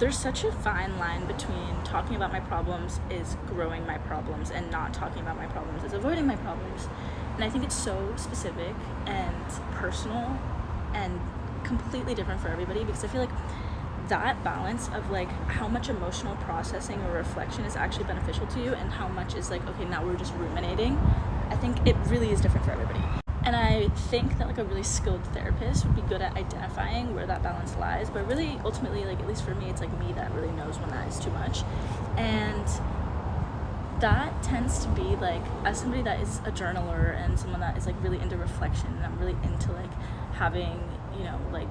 there's such a fine line between talking about my problems is growing my problems and not talking about my problems is avoiding my problems. And I think it's so specific and personal and completely different for everybody, because I feel like that balance of like how much emotional processing or reflection is actually beneficial to you and how much is like, okay, now we're just ruminating, I think it really is different for everybody. And I think that like a really skilled therapist would be good at identifying where that balance lies, but really ultimately, like at least for me, it's like me that really knows when that is too much. And that tends to be like, as somebody that is a journaler and someone that is like really into reflection, and I'm really into like having, you know, like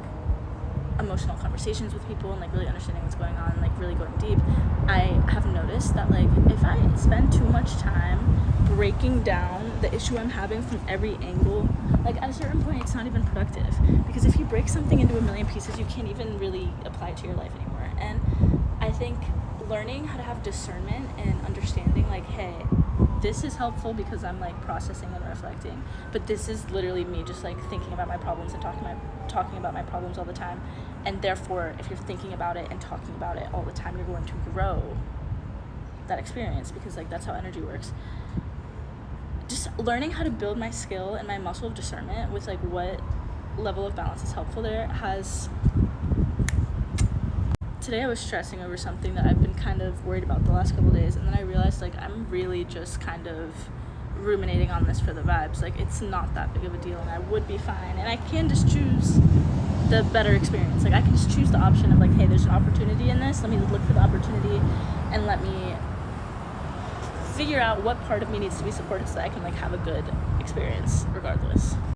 emotional conversations with people and like really understanding what's going on and like really going deep, I have noticed that like if I spend too much time breaking down the issue I'm having from every angle, like at a certain point it's not even productive, because if you break something into a million pieces, you can't even really apply it to your life anymore. And I think learning how to have discernment and understanding like, hey, this is helpful because I'm like processing and reflecting, but this is literally me just like thinking about my problems and talking about my problems all the time. And therefore, if you're thinking about it and talking about it all the time, you're going to grow that experience, because like that's how energy works. Just learning how to build my skill and my muscle of discernment with like what level of balance is helpful there has. Today I was stressing over something that I've been kind of worried about the last couple days, and then I realized like I'm really just kind of ruminating on this for the vibes. Like it's not that big of a deal and I would be fine, and I can just choose the better experience. Like I can just choose the option of like, hey, there's an opportunity in this, let me look for the opportunity and let me figure out what part of me needs to be supported so that I can like have a good experience regardless.